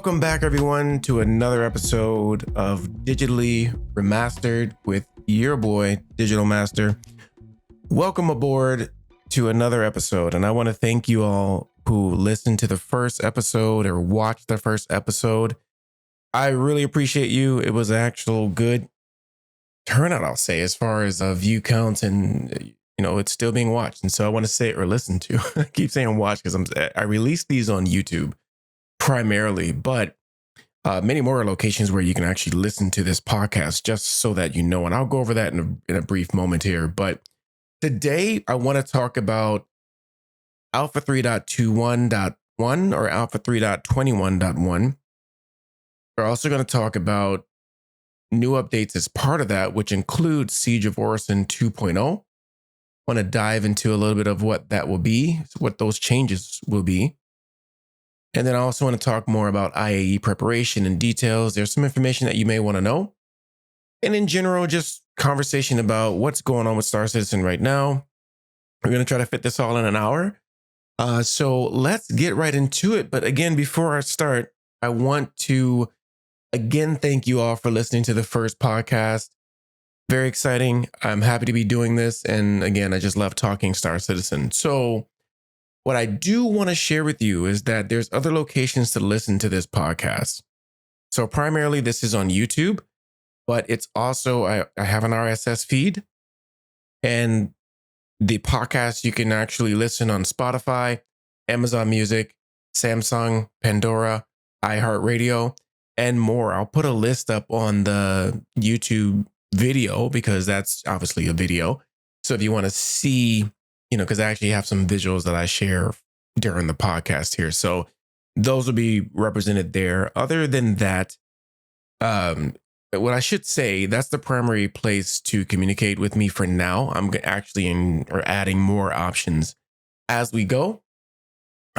Welcome back, everyone, to another episode of Digitally Remastered with your boy, Digital Master. Welcome aboard to another episode, and I want to thank you all who listened to the first episode or watched the first episode. I really appreciate you. It was an actual good turnout, I'll say, as far as view counts, and it's still being watched. And so I want to say or listen to. I keep saying watch because I released these on YouTube primarily, but many more locations where you can actually listen to this podcast, just so that you know. And I'll go over that in a brief moment here. But today I want to talk about Alpha 3.21.1 or Alpha 3.21.1. We're also going to talk about new updates as part of that, which includes Siege of Orison 2.0. I want to dive into a little bit of what that will be, what those changes will be. And then I also want to talk more about IAE preparation and details. There's some information that you may want to know. And in general, just conversation about what's going on with Star Citizen right now. We're going to try to fit this all in an hour. So let's get right into it. But again, before I start, I want to again thank you all for listening to the first podcast. Very exciting. I'm happy to be doing this. And again, I just love talking Star Citizen. So what I do want to share with you is that there's other locations to listen to this podcast. So primarily this is on YouTube, but it's also, I have an RSS feed, and the podcast you can actually listen on Spotify, Amazon Music, Samsung, Pandora, iHeartRadio, and more. I'll put a list up on the YouTube video because that's obviously a video. So if you want to see, because I actually have some visuals that I share during the podcast here. So those will be represented there. Other than that, what I should say, that's the primary place to communicate with me for now. I'm actually adding more options as we go.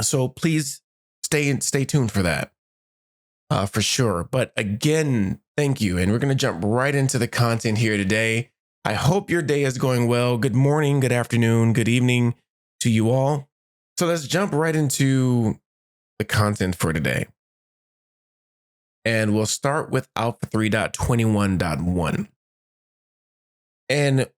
So please stay tuned for that, for sure. But again, thank you. And we're going to jump right into the content here today. I hope your day is going well. Good morning, good afternoon, good evening to you all. So let's jump right into the content for today. And we'll start with Alpha 3.21.1. And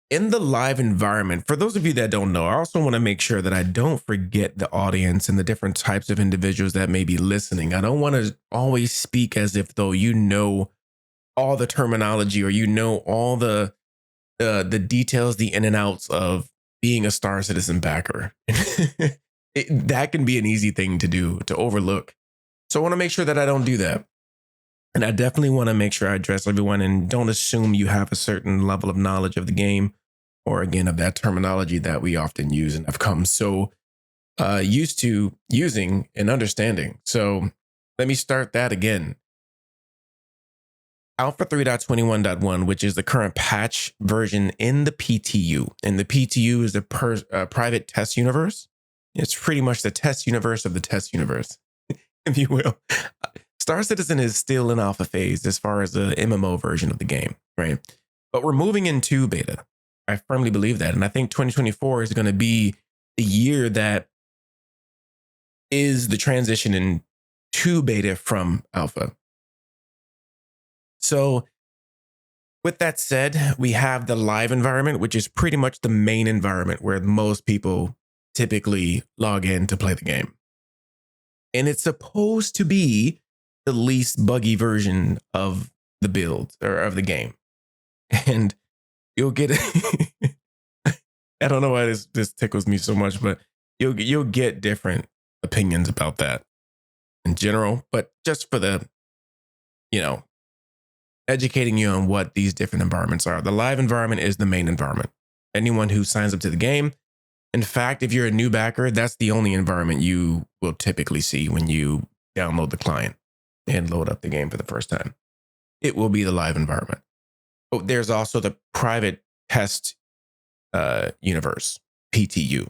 in the live environment, for those of you that don't know, I also want to make sure that I don't forget the audience and the different types of individuals that may be listening. I don't want to always speak as if though you know all the terminology or all the details, the in and outs of being a Star Citizen backer. That can be an easy thing to do, to overlook. So I want to make sure that I don't do that. And I definitely want to make sure I address everyone and don't assume you have a certain level of knowledge of the game or, again, of that terminology that we often use and have come so used to using and understanding. So let me start that again. Alpha 3.21.1, which is the current patch version in the PTU. And the PTU is the private test universe. It's pretty much the test universe of the test universe, if you will. Star Citizen is still in alpha phase as far as the MMO version of the game, right? But we're moving into beta. I firmly believe that. And I think 2024 is going to be the year that is the transition into beta from alpha. So with that said, we have the live environment, which is pretty much the main environment where most people typically log in to play the game. And it's supposed to be the least buggy version of the build or of the game. And you'll get I don't know why this tickles me so much, but you'll get different opinions about that in general, but just for the, educating you on what these different environments are. The live environment is the main environment. Anyone who signs up to the game, in fact, if you're a new backer, that's the only environment you will typically see when you download the client and load up the game for the first time. It will be the live environment. But there's also the private test universe, PTU.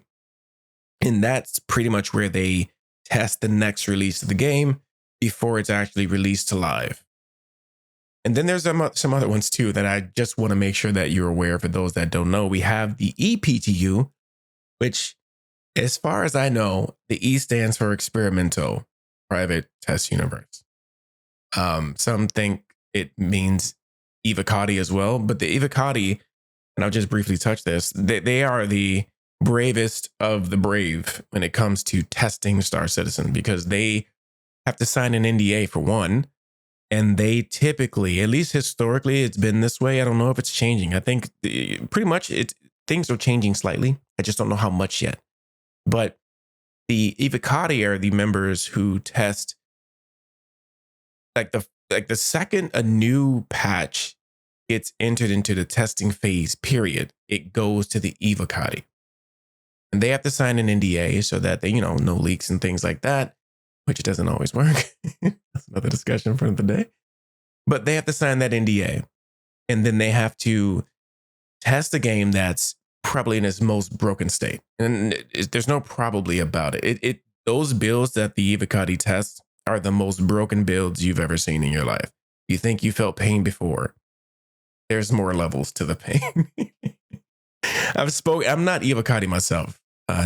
And that's pretty much where they test the next release of the game before it's actually released to live. And then there's some other ones too that I just want to make sure that you're aware. For those that don't know, we have the ePTU, which, as far as I know, the E stands for Experimental Private Test Universe. Some think it means Evocati as well, but the Evocati, and I'll just briefly touch this, they are the bravest of the brave when it comes to testing Star Citizen, because they have to sign an NDA for one. And they typically, at least historically, it's been this way. I don't know if it's changing. I think pretty much things are changing slightly. I just don't know how much yet. But the Evocati are the members who test like the second a new patch gets entered into the testing phase, period, it goes to the Evocati. And they have to sign an NDA so that they, no leaks and things like that, which doesn't always work. That's another discussion for the day. But they have to sign that NDA. And then they have to test a game that's probably in its most broken state. And there's no probably about it. Those builds that the Evocati tests are the most broken builds you've ever seen in your life. You think you felt pain before. There's more levels to the pain. I'm not Evocati myself,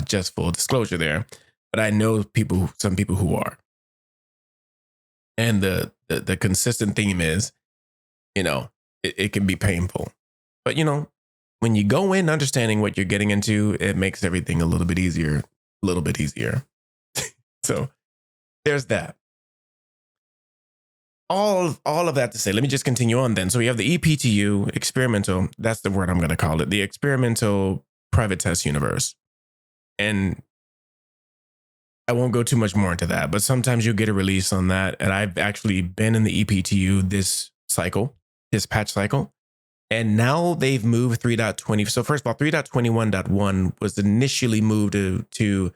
just full disclosure there, but I know some people who are. And the consistent theme is, it can be painful. But, when you go in understanding what you're getting into, it makes everything a little bit easier. So there's that. All of that to say, let me just continue on then. So we have the EPTU, experimental, that's the word I'm going to call it, the experimental private test universe. And I won't go too much more into that, but sometimes you'll get a release on that. And I've actually been in the EPTU this patch cycle. And now they've moved 3.20. So first of all, 3.21.1 was initially moved to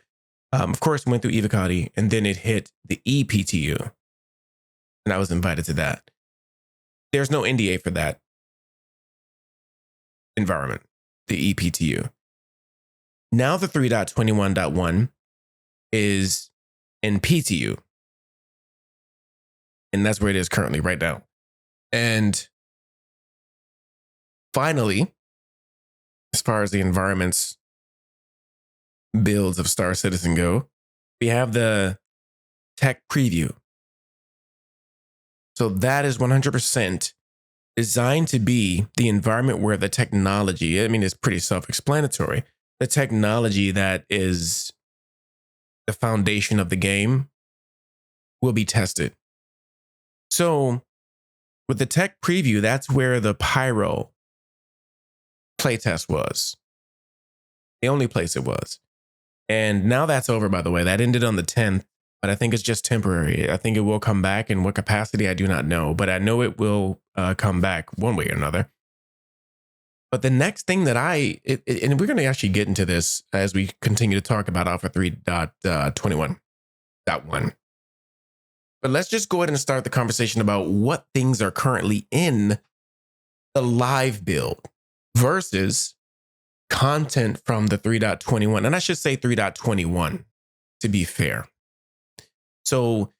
of course, went through Evocati, and then it hit the EPTU. And I was invited to that. There's no NDA for that environment, the EPTU. Now the 3.21.1 is in PTU. And that's where it is currently right now. And finally, as far as the environments builds of Star Citizen go, we have the tech preview. So that is 100% designed to be the environment where the technology, it's pretty self-explanatory. The technology that is the foundation of the game will be tested. So with the tech preview, that's where the Pyro playtest was. The only place it was. And now that's over, by the way. That ended on the 10th, but I think it's just temporary. I think it will come back. In what capacity, I do not know, but I know it will come back one way or another. But the next thing that and we're going to actually get into this as we continue to talk about Alpha 3.21.1. But let's just go ahead and start the conversation about what things are currently in the live build versus content from the 3.21. And I should say 3.21 to be fair. So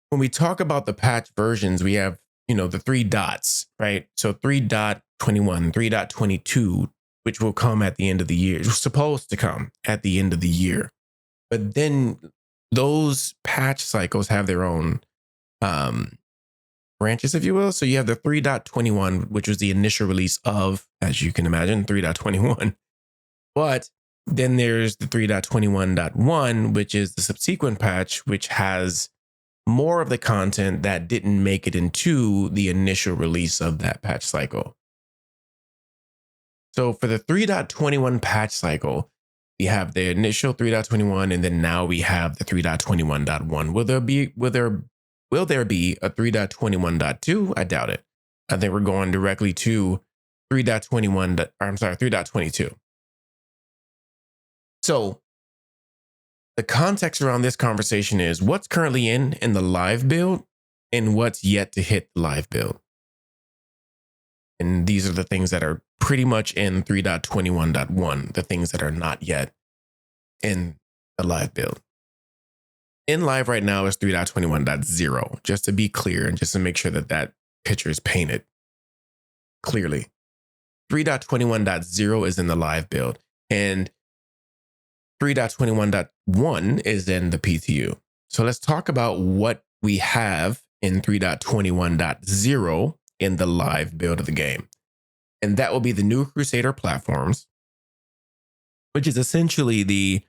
when we talk about the patch versions, we have, the 3 dots, right? So 3.21, 3.22, which will come at the end of the year. It's supposed to come at the end of the year. But then those patch cycles have their own branches, if you will. So you have the 3.21, which was the initial release of, as you can imagine, 3.21. But then there's the 3.21.1, which is the subsequent patch, which has more of the content that didn't make it into the initial release of that patch cycle. So for the 3.21 patch cycle, we have the initial 3.21, and then now we have the 3.21.1. Will there be a 3.21.2? I doubt it. I think we're going directly to 3.22. So the context around this conversation is what's currently in the live build and what's yet to hit the live build. And these are the things that are pretty much in 3.21.1, the things that are not yet in the live build. In live right now is 3.21.0, just to be clear and just to make sure that that picture is painted clearly. 3.21.0 is in the live build, and 3.21.1 is in the PTU. So let's talk about what we have in 3.21.0 in the live build of the game. And that will be the new Crusader platforms, which is essentially the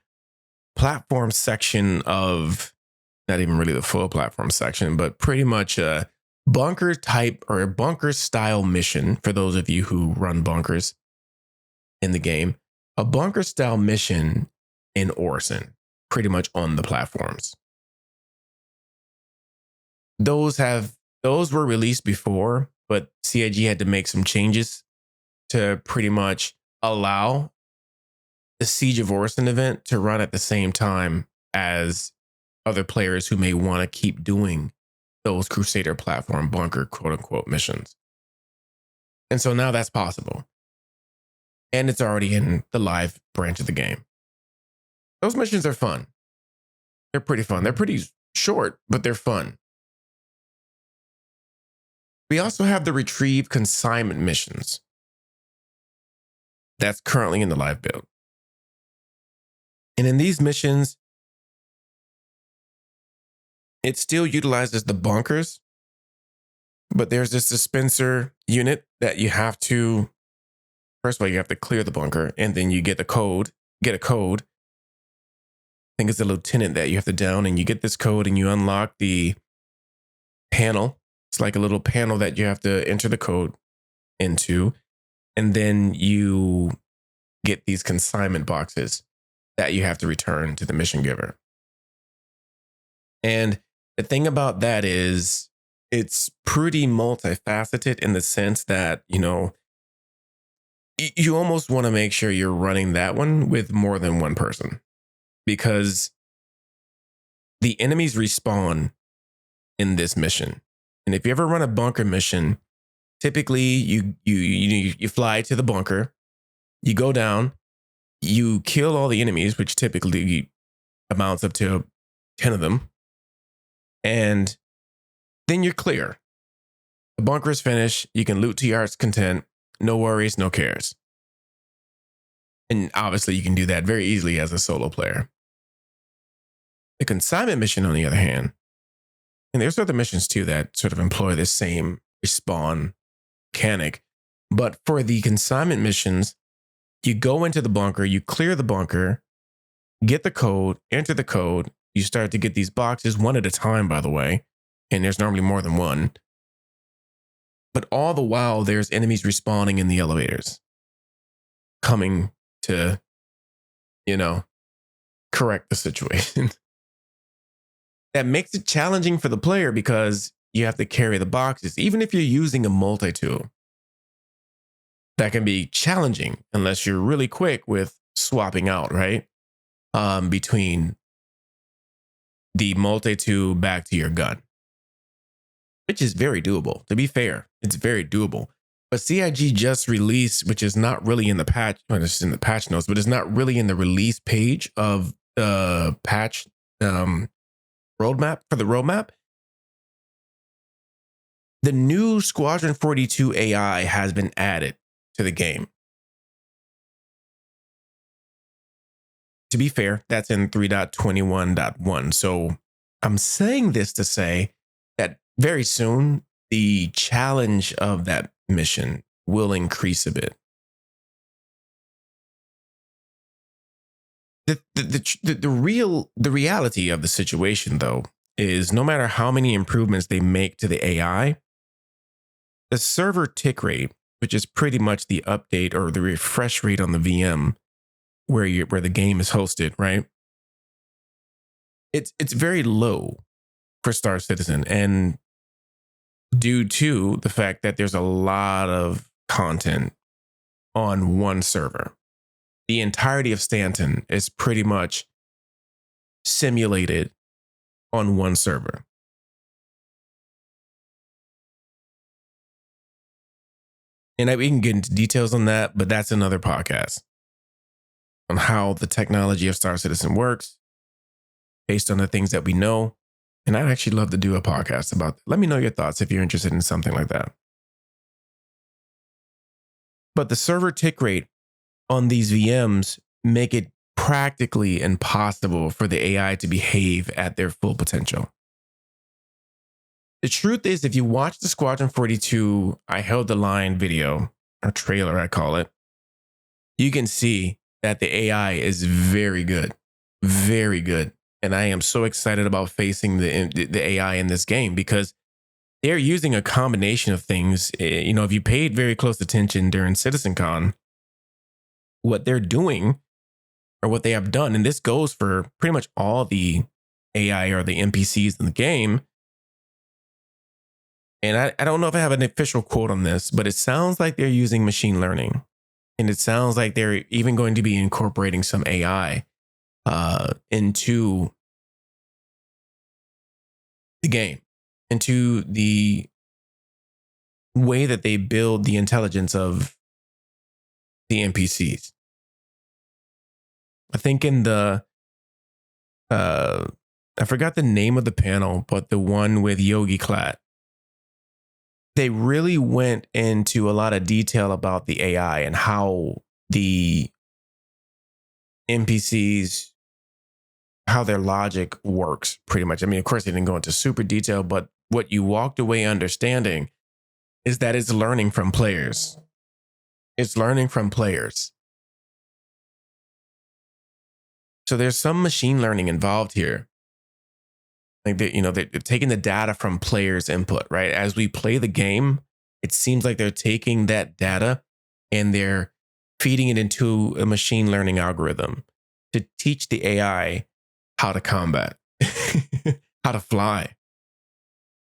platform section of, not even really the full platform section, but pretty much a bunker type or a bunker style mission for those of you who run bunkers in the game. A bunker style mission in Orison, pretty much on the platforms. Those were released before, but CIG had to make some changes to pretty much allow the Siege of Orison event to run at the same time as other players who may want to keep doing those Crusader platform bunker quote unquote missions. And so now that's possible. And it's already in the live branch of the game. Those missions are fun. They're pretty fun. They're pretty short, but they're fun. We also have the retrieve consignment missions. That's currently in the live build. And in these missions, it still utilizes the bunkers, but there's this dispenser unit that you have to, first of all, you have to clear the bunker, and then you get a code. I think it's a lieutenant that you have to down, and you get this code and you unlock the panel. It's like a little panel that you have to enter the code into, and then you get these consignment boxes that you have to return to the mission giver. And the thing about that is it's pretty multifaceted in the sense that, you know, you almost want to make sure you're running that one with more than one person, because the enemies respawn in this mission. And if you ever run a bunker mission, typically you fly to the bunker, you go down, you kill all the enemies, which typically amounts up to 10 of them, and then you're clear. The bunker is finished. You can loot to your heart's content. No worries, no cares. And obviously, you can do that very easily as a solo player. The consignment mission, on the other hand, and there's other missions too that sort of employ this same respawn mechanic. But for the consignment missions, you go into the bunker, you clear the bunker, get the code, enter the code. You start to get these boxes one at a time, by the way, and there's normally more than one. But all the while, there's enemies respawning in the elevators, coming to, you know, correct the situation. That makes it challenging for the player because you have to carry the boxes. Even if you're using a multi-tool, that can be challenging unless you're really quick with swapping out, right? Between the multi-tool back to your gun, which is very doable. To be fair, it's very doable. But CIG just released, which is not really in the patch, well, it's in the patch notes, but it's not really in the release page of the patch roadmap for the roadmap. The new Squadron 42 AI has been added to the game. To be fair, that's in 3.21.1. So I'm saying this to say that very soon, the challenge of that mission will increase a bit. The reality of the situation, though, is no matter how many improvements they make to the AI, the server tick rate, which is pretty much the update or the refresh rate on the VM where the game is hosted, right? It's very low for Star Citizen, and due to the fact that there's a lot of content on one server. The entirety of Stanton is pretty much simulated on one server. And we can get into details on that, but that's another podcast on how the technology of Star Citizen works based on the things that we know. And I'd actually love to do a podcast about that. Let me know your thoughts if you're interested in something like that. But the server tick rate on these VMs make it practically impossible for the AI to behave at their full potential. The truth is, if you watch the Squadron 42 I Held the Line video, or trailer, I call it, you can see that the AI is very good. Very good. And I am so excited about facing the AI in this game because they're using a combination of things. If you paid very close attention during CitizenCon, what they're doing or what they have done, and this goes for pretty much all the AI or the NPCs in the game. And I don't know if I have an official quote on this, but it sounds like they're using machine learning. And it sounds like they're even going to be incorporating some AI into the game, into the way that they build the intelligence of the NPCs. I think in the, I forgot the name of the panel, but the one with Yogi Klatt, they really went into a lot of detail about the AI and how the NPCs, how their logic works pretty much. I mean, of course, they didn't go into super detail, but what you walked away understanding is that it's learning from players. It's learning from players. So there's some machine learning involved here. Like they're taking the data from players' input, right? As we play the game, it seems like they're taking that data and they're feeding it into a machine learning algorithm to teach the AI how to combat, how to fly,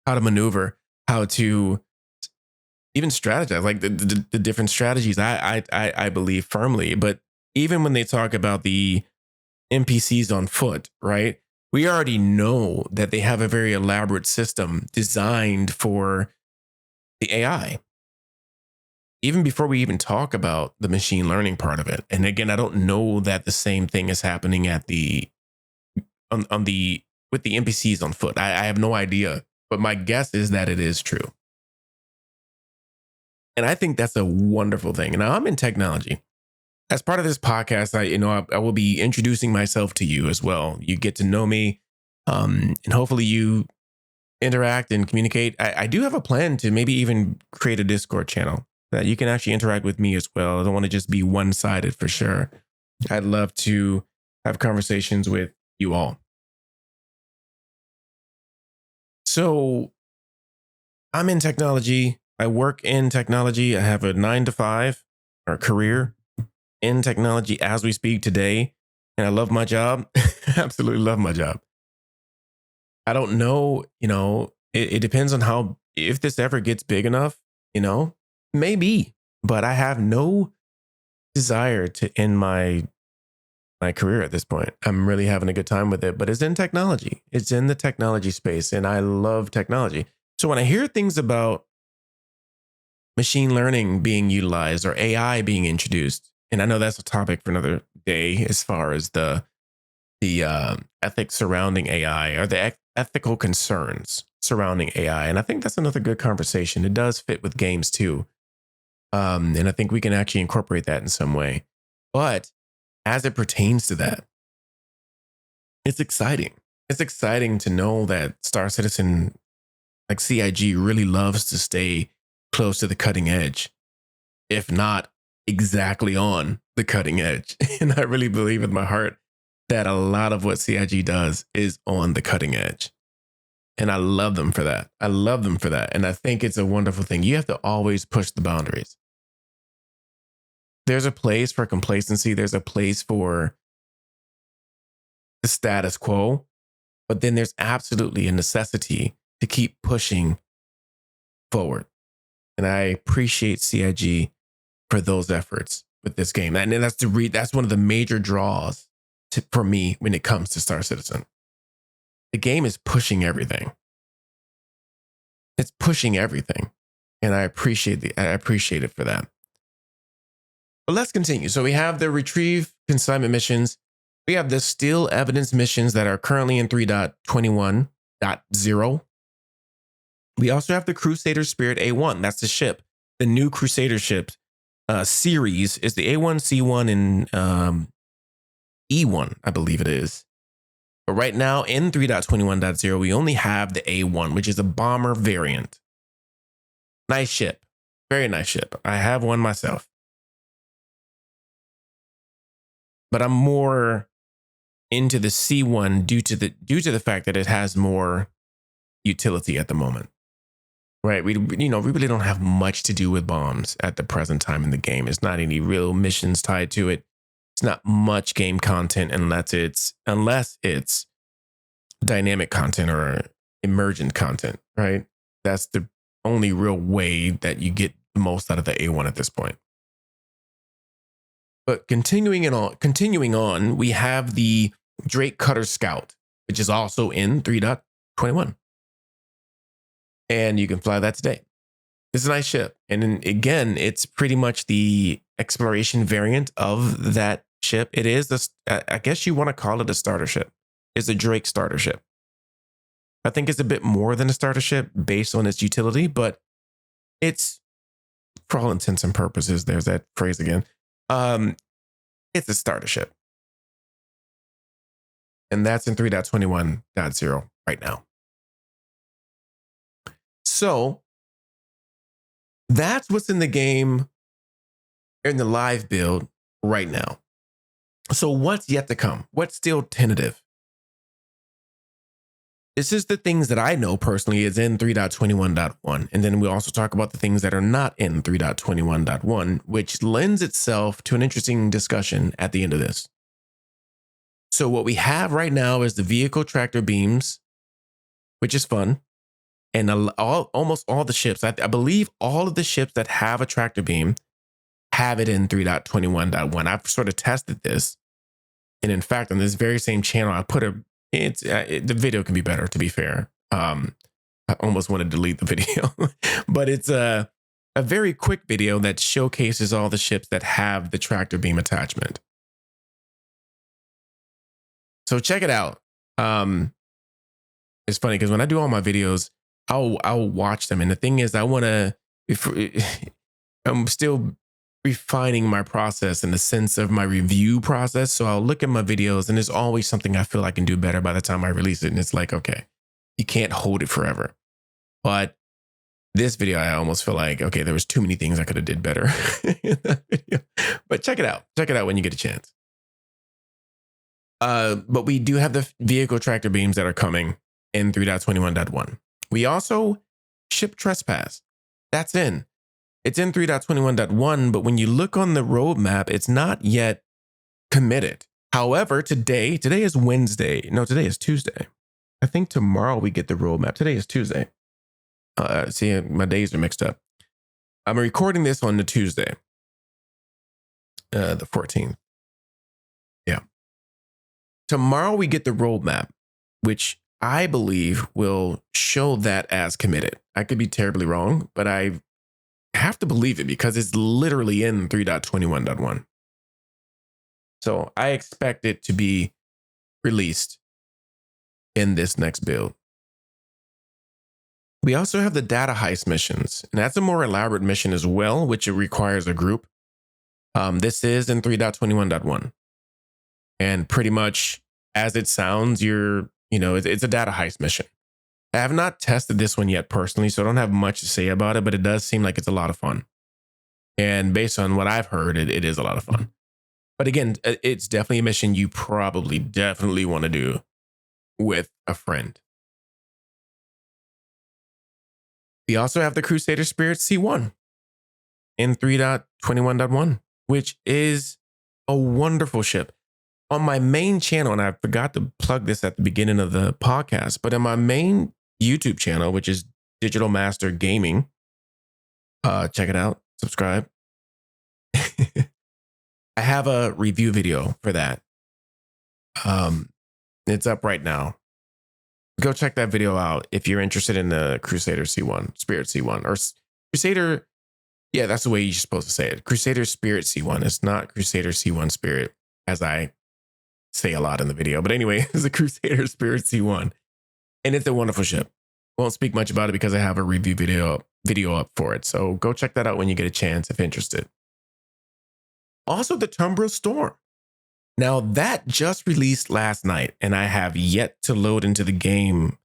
how to maneuver, how to even strategize, like the different strategies. I believe firmly, but even when they talk about the NPCs on foot, right? We already know that they have a very elaborate system designed for the AI. Even before we even talk about the machine learning part of it. And again, I don't know that the same thing is happening at with the NPCs on foot. I have no idea, but my guess is that it is true. And I think that's a wonderful thing. Now I'm in technology. As part of this podcast, I will be introducing myself to you as well. You get to know me, and hopefully you interact and communicate. I do have a plan to maybe even create a Discord channel that you can actually interact with me as well. I don't want to just be one-sided for sure. I'd love to have conversations with you all. So I'm in technology. I work in technology. I have a 9-to-5 or career in technology as we speak today. And I love my job. Absolutely love my job. I don't know, it depends on if this ever gets big enough, maybe, but I have no desire to end my career at this point. I'm really having a good time with it, but it's in technology. It's in the technology space and I love technology. So when I hear things about machine learning being utilized or AI being introduced, and I know that's a topic for another day as far as the ethics surrounding AI or the ethical concerns surrounding AI. And I think that's another good conversation. It does fit with games too. And I think we can actually incorporate that in some way. But as it pertains to that, it's exciting. It's exciting to know that Star Citizen, like CIG, really loves to stay close to the cutting edge, if not exactly on the cutting edge. And I really believe with my heart that a lot of what CIG does is on the cutting edge. And I love them for that. I love them for that. And I think it's a wonderful thing. You have to always push the boundaries. There's a place for complacency. There's a place for the status quo. But then there's absolutely a necessity to keep pushing forward. And I appreciate CIG for those efforts with this game. And that's one of the major draws for me when it comes to Star Citizen. The game is pushing everything. It's pushing everything. And I appreciate it for that. But let's continue. So we have the retrieve consignment missions. We have the steal evidence missions that are currently in 3.21.0. We also have the Crusader Spirit A1. That's the ship. The new Crusader ship series is the A1, C1, and E1, I believe it is. But right now in 3.21.0, we only have the A1, which is a bomber variant. Nice ship. Very nice ship. I have one myself. But I'm more into the C1 due to the fact that it has more utility at the moment. Right? We really don't have much to do with bombs at the present time in the game. It's not any real missions tied to it. It's not much game content unless it's dynamic content or emergent content, right? That's the only real way that you get the most out of the A1 at this point. But continuing on, we have the Drake Cutter Scout, which is also in 3.21. And you can fly that today. It's a nice ship. And then, again, it's pretty much the exploration variant of that ship. It is, I guess you want to call it a starter ship. It's a Drake starter ship. I think it's a bit more than a starter ship based on its utility, but it's, for all intents and purposes, there's that phrase again. It's a starter ship. And that's in 3.21.0 right now. So that's what's in the game, in the live build right now. So what's yet to come? What's still tentative? This is the things that I know personally is in 3.21.1. And then we'll also talk about the things that are not in 3.21.1, which lends itself to an interesting discussion at the end of this. So what we have right now is the vehicle tractor beams, which is fun. And almost all the ships, I believe all of the ships that have a tractor beam have it in 3.21.1. I've sort of tested this. And in fact, on this very same channel, I put the video can be better, to be fair. I almost want to delete the video, but it's a very quick video that showcases all the ships that have the tractor beam attachment. So check it out. It's funny because when I do all my videos, I'll watch them. And the thing is, I'm still refining my process in the sense of my review process. So I'll look at my videos and there's always something I feel I can do better by the time I release it. And it's like, okay, you can't hold it forever. But this video, I almost feel like, okay, there was too many things I could have did better in that video. But check it out. Check it out when you get a chance. But we do have the vehicle tractor beams that are coming in 3.21.1. We also ship trespass. That's in. It's in 3.21.1, but when you look on the roadmap, it's not yet committed. However, today is Wednesday. No, today is Tuesday. I think tomorrow we get the roadmap. Today is Tuesday. See, my days are mixed up. I'm recording this on the Tuesday, the 14th. Yeah. Tomorrow we get the roadmap, which I believe will show that as committed. I could be terribly wrong, but I have to believe it because it's literally in 3.21.1. So I expect it to be released in this next build. We also have the data heist missions, and that's a more elaborate mission as well, which it requires a group. This is in 3.21.1. And pretty much as it sounds, it's a data heist mission. I have not tested this one yet personally, so I don't have much to say about it, but it does seem like it's a lot of fun. And based on what I've heard, it is a lot of fun. But again, it's definitely a mission you definitely want to do with a friend. We also have the Crusader Spirit C1 in 3.21.1, which is a wonderful ship. On my main channel, and I forgot to plug this at the beginning of the podcast, but on my main YouTube channel, which is Digital Master Gaming, check it out, subscribe. I have a review video for that. It's up right now. Go check that video out if you're interested in the Crusader C1, Spirit C1, or Crusader. Yeah, that's the way you're supposed to say it. Crusader Spirit C1. It's not Crusader C1 Spirit, as I say a lot in the video. But anyway, it's a Crusader Spirit C1. And it's a wonderful ship. Won't speak much about it because I have a review video up for it. So go check that out when you get a chance if interested. Also, the Tumbra Storm. Now that just released last night, and I have yet to load into the game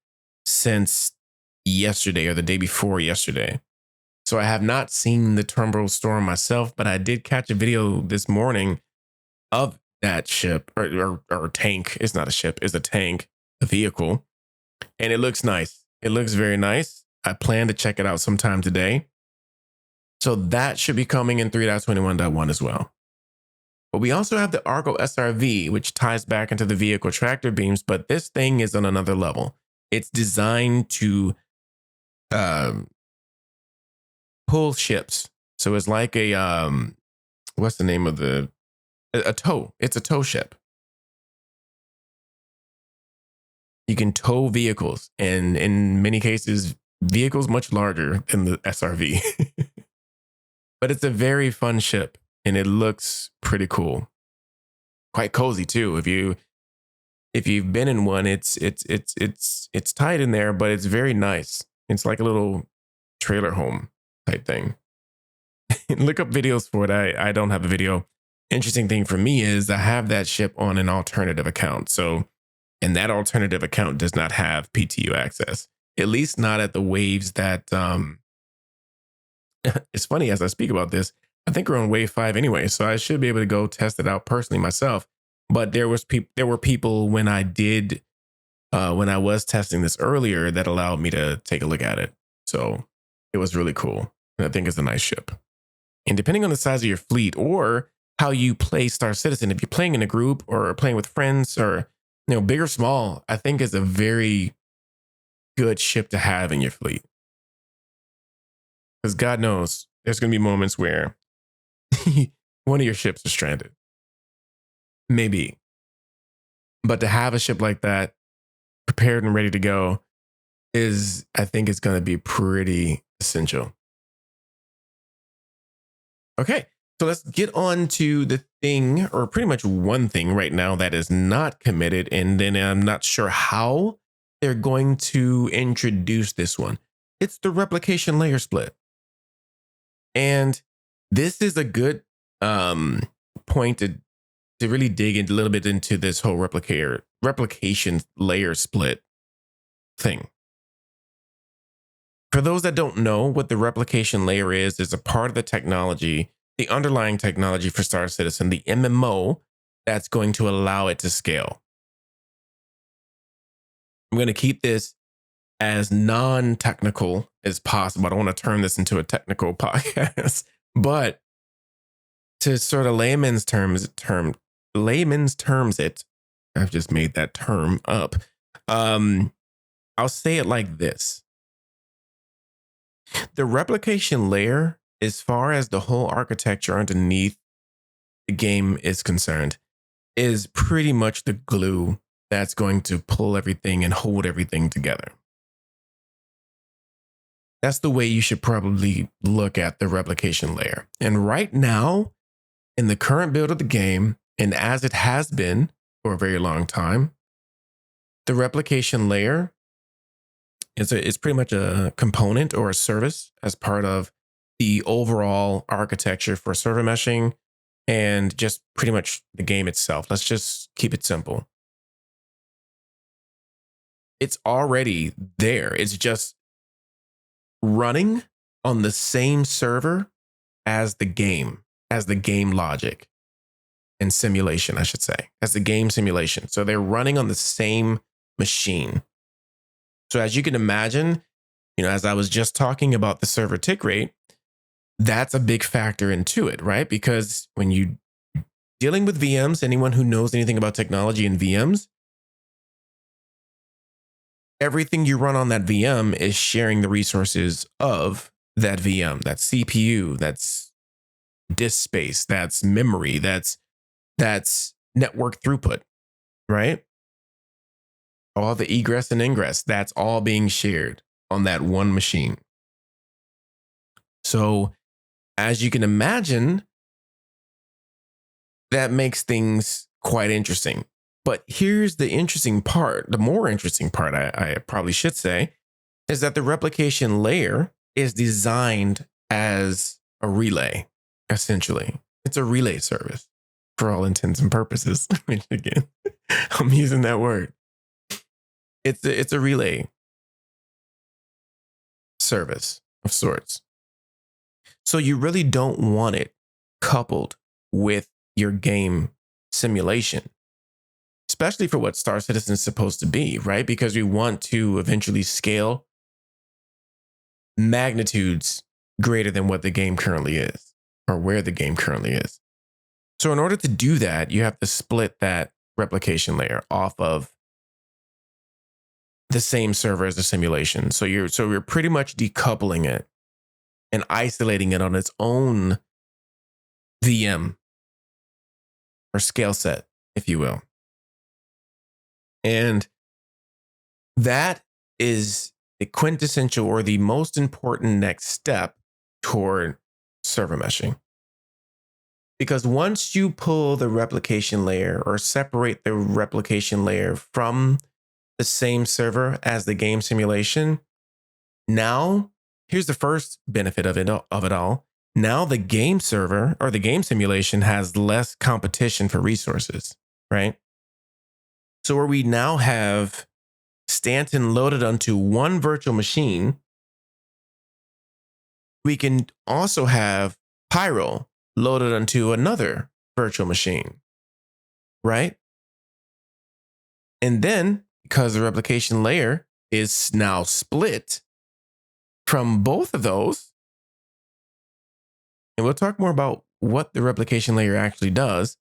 since yesterday or the day before yesterday. So I have not seen the Turnbull Storm myself, but I did catch a video this morning of that ship or tank. It's not a ship, it's a tank, a vehicle. And it looks nice. It looks very nice. I plan to check it out sometime today. So that should be coming in 3.21.1 as well. But we also have the Argo SRV, which ties back into the vehicle tractor beams, but this thing is on another level. It's designed to pull ships. So it's like a, what's the name of a tow. It's a tow ship. You can tow vehicles, and in many cases, vehicles much larger than the SRV. But it's a very fun ship, and it looks pretty cool. Quite cozy too. If you've been in one, it's tight in there, but it's very nice. It's like a little trailer home type thing. Look up videos for it. I don't have a video. Interesting thing for me is I have that ship on an alternative account. So, and that alternative account does not have PTU access, at least not at the waves that, it's funny as I speak about this, I think we're on wave 5 anyway, so I should be able to go test it out personally myself. But there were people when I was testing this earlier that allowed me to take a look at it. So it was really cool. And I think it's a nice ship. And depending on the size of your fleet or how you play Star Citizen, if you're playing in a group or playing with friends or, big or small, I think is a very good ship to have in your fleet. Because God knows there's going to be moments where one of your ships is stranded. Maybe. But to have a ship like that prepared and ready to go I think it's going to be pretty essential. Okay, so let's get on to the thing, or pretty much one thing right now that is not committed, and then I'm not sure how they're going to introduce this one. It's the replication layer split. And this is a good point to really dig a little bit into this whole replication layer split thing. For those that don't know what the replication layer is a part of the technology, the underlying technology for Star Citizen, the MMO, that's going to allow it to scale. I'm going to keep this as non-technical as possible. I don't want to turn this into a technical podcast, but to sort of layman's terms it, I've just made that term up. I'll say it like this. The replication layer, as far as the whole architecture underneath the game is concerned, is pretty much the glue that's going to pull everything and hold everything together. That's the way you should probably look at the replication layer. And right now, in the current build of the game, and as it has been for a very long time, the replication layer is pretty much a component or a service as part of the overall architecture for server meshing and just pretty much the game itself. Let's just keep it simple. It's already there. It's just running on the same server as the game logic and simulation, I should say, as the game simulation. So they're running on the same machine. So as you can imagine, as I was just talking about the server tick rate, that's a big factor into it, right? Because when you dealing with VMs, anyone who knows anything about technology and VMs, everything you run on that VM is sharing the resources of that VM. That's CPU, that's disk space, that's memory, that's network throughput, right? All the egress and ingress, that's all being shared on that one machine. So as you can imagine, that makes things quite interesting. But here's the interesting part, the more interesting part, I probably should say, is that the replication layer is designed as a relay, essentially. It's a relay service. for all intents and purposes. Which again, I'm using that word. It's a relay service of sorts. So you really don't want it coupled with your game simulation, especially for what Star Citizen is supposed to be, right? Because we want to eventually scale magnitudes greater than what the game currently is, or where the game currently is. So in order to do that, you have to split that replication layer off of the same server as the simulation. So you're pretty much decoupling it and isolating it on its own VM or scale set, if you will. And that is the quintessential or the most important next step toward server meshing. Because once you pull the replication layer or separate the replication layer from the same server as the game simulation, now here's the first benefit of it all. Now the game server or the game simulation has less competition for resources, right? So where we now have Stanton loaded onto one virtual machine, we can also have Pyro loaded onto another virtual machine, right? And then, because the replication layer is now split from both of those, and we'll talk more about what the replication layer actually does,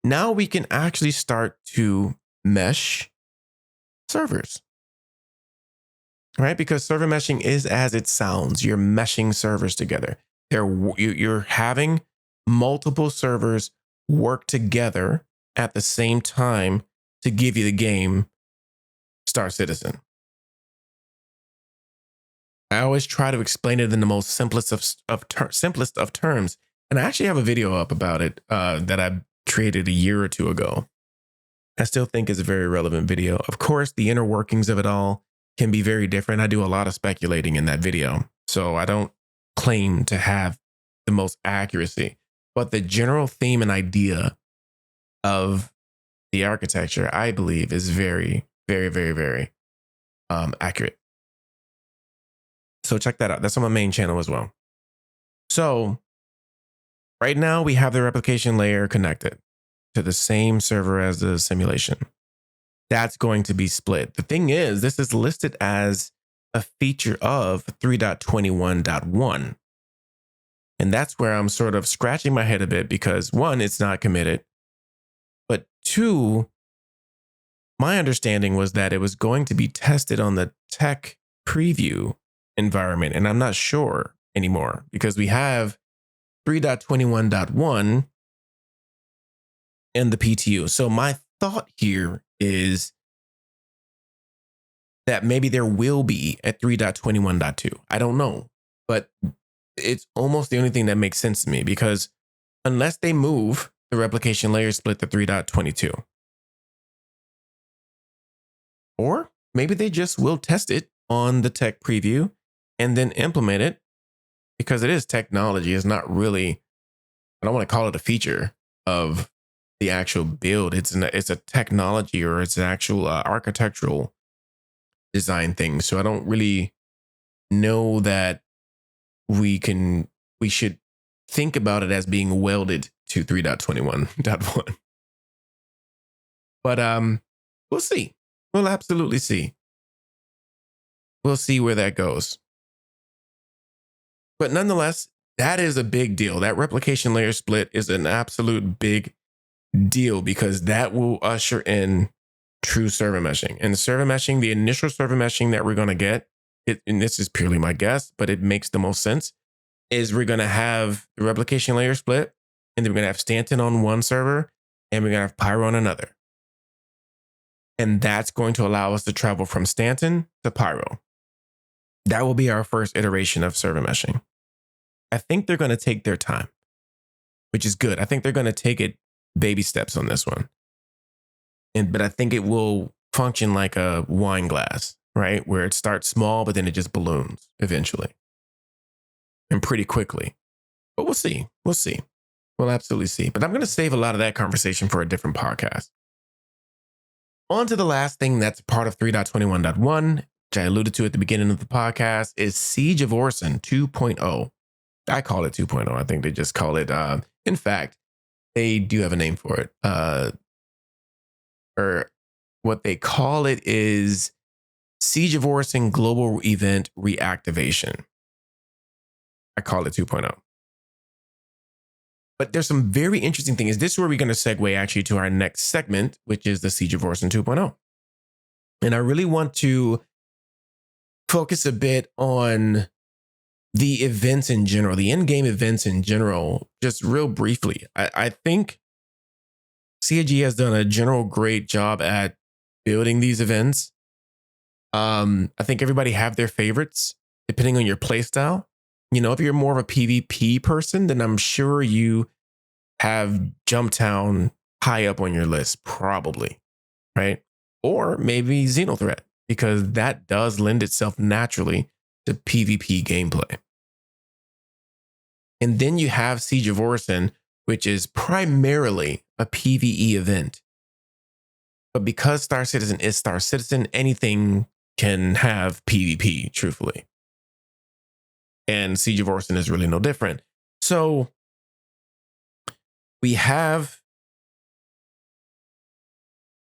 now we can actually start to mesh servers, right? Because server meshing is as it sounds. You're meshing servers together. You're having multiple servers work together at the same time to give you the game Star Citizen. I always try to explain it in the most simplest of terms. And I actually have a video up about it that I created a year or two ago. I still think it's a very relevant video. Of course, the inner workings of it all can be very different. I do a lot of speculating in that video, so I don't claim to have the most accuracy, but the general theme and idea of the architecture, I believe, is very, very, very, very accurate. So check that out. That's on my main channel as well. So right now we have the replication layer connected to the same server as the simulation. That's going to be split. The thing is, this is listed as a feature of 3.21.1. And that's where I'm sort of scratching my head a bit because one, it's not committed. But two, my understanding was that it was going to be tested on the tech preview environment. And I'm not sure anymore because we have 3.21.1 and the PTU. So my thought here is that maybe there will be at 3.21.2. I don't know, but it's almost the only thing that makes sense to me because unless they move the replication layer split to 3.22, or maybe they just will test it on the tech preview and then implement it because it is technology. It's not really, I don't want to call it a feature of the actual build. It's a technology or it's an actual architectural design thing. So I don't really know that we should think about it as being welded to 3.21.1. But we'll see. We'll absolutely see. We'll see where that goes. But nonetheless, that is a big deal. That replication layer split is an absolute big deal because that will usher in true server meshing. And server meshing, the initial server meshing that we're going to get, and this is purely my guess, but it makes the most sense, is we're going to have the replication layer split, and then we're going to have Stanton on one server, and we're going to have Pyro on another. And that's going to allow us to travel from Stanton to Pyro. That will be our first iteration of server meshing. I think they're going to take their time, which is good. I think they're going to take it baby steps on this one. But I think it will function like a wine glass, right? Where it starts small, but then it just balloons eventually and pretty quickly. But we'll see. We'll see. We'll absolutely see. But I'm going to save a lot of that conversation for a different podcast. On to the last thing that's part of 3.21.1, which I alluded to at the beginning of the podcast, is Siege of Orison 2.0. I call it 2.0. I think they just call it, in fact, they do have a name for it. Or what they call it is Siege of Orison Global Event Reactivation. I call it 2.0. But there's some very interesting things. This is where we're going to segue actually to our next segment, which is the Siege of Orison 2.0. And I really want to focus a bit on the events in general, the in-game events in general, just real briefly. I think Seige has done a general great job at building these events. I think everybody have their favorites depending on your play style. You know, if you're more of a PvP person, then I'm sure you have Jumptown high up on your list, probably, right? Or maybe Xenothreat, because that does lend itself naturally to PvP gameplay. And then you have Siege of Orison, which is primarily a PvE event. But because Star Citizen is Star Citizen, anything can have PvP, truthfully. And Siege of Orison is really no different. So we have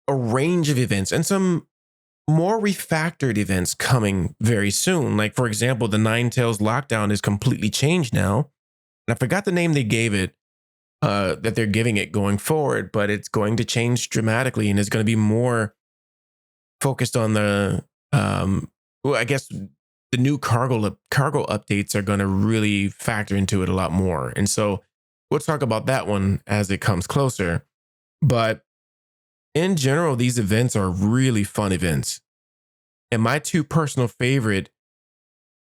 a range of events and some more refactored events coming very soon. Like, for example, the Ninetales lockdown is completely changed now. And I forgot the name they gave it, that they're giving it going forward, but it's going to change dramatically and it's going to be more focused on the, well, I guess the new cargo updates are going to really factor into it a lot more. And so we'll talk about that one as it comes closer. But in general, these events are really fun events. And my two personal favorite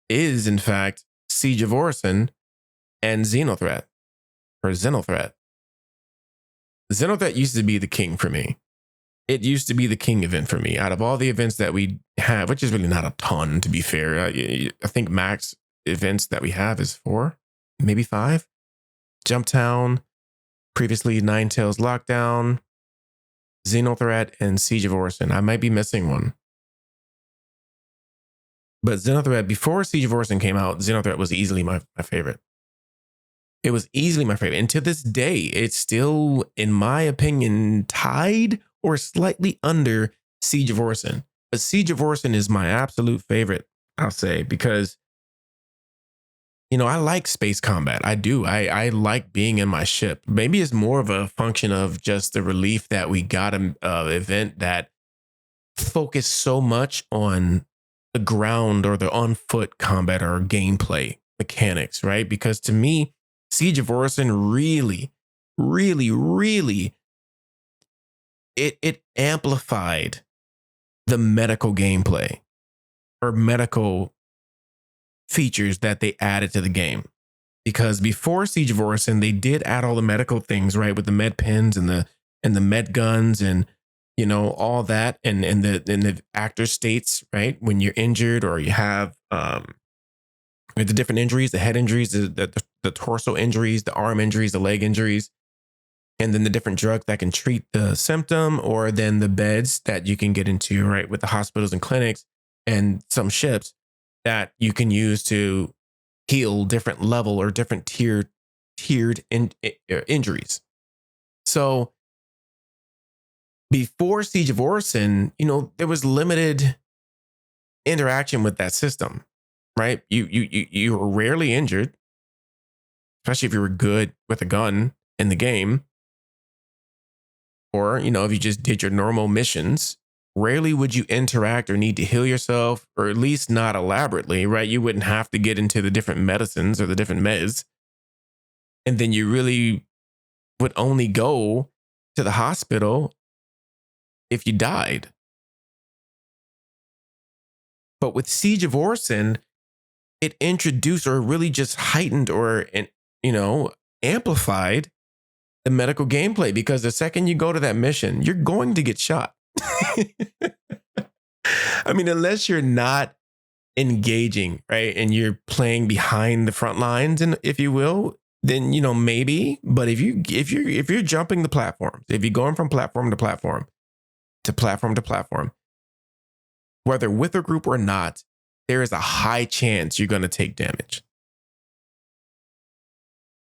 is, in fact, Siege of Orison and Xenothreat. Xenothreat used to be the king for me. It used to be the king event for me. Out of all the events that we have, which is really not a ton, to be fair. I think max events that we have is 4, maybe 5. Jumptown, previously Ninetales Lockdown, Xenothreat, and Siege of Orison. I might be missing one. But Xenothreat, before Siege of Orison came out, Xenothreat was easily my favorite. It was easily my favorite. And to this day, it's still, in my opinion, tied or slightly under Siege of Orison. But Siege of Orison is my absolute favorite, I'll say, because, you know, I like space combat. I do. I like being in my ship. Maybe it's more of a function of just the relief that we got an event that focused so much on the ground or the on-foot combat or gameplay mechanics, right? Because to me, Siege of Orison really, really, really, it amplified the medical gameplay or medical features that they added to the game. Because before Siege of Orison, they did add all the medical things, right, with the med pens and the med guns and, you know, all that, and the actor states, right, when you're injured or you have with the different injuries, the head injuries, the torso injuries, the arm injuries, the leg injuries, and then the different drugs that can treat the symptom, or then the beds that you can get into, right, with the hospitals and clinics and some ships that you can use to heal different level or different tiered injuries. So before Siege of Orison, you know, there was limited interaction with that system, right? You were rarely injured, especially if you were good with a gun in the game. Or, you know, if you just did your normal missions, rarely would you interact or need to heal yourself, or at least not elaborately, right? You wouldn't have to get into the different medicines or the different meds. And then you really would only go to the hospital if you died. But with Siege of Orison, it introduced or really just heightened or, you know, amplified the medical gameplay, because the second you go to that mission, you're going to get shot. I mean, unless you're not engaging, right, and you're playing behind the front lines, and if you will, then maybe. But if you're jumping the platforms, if you're going from platform to platform to platform to platform, whether with a group or not, there is a high chance you're going to take damage.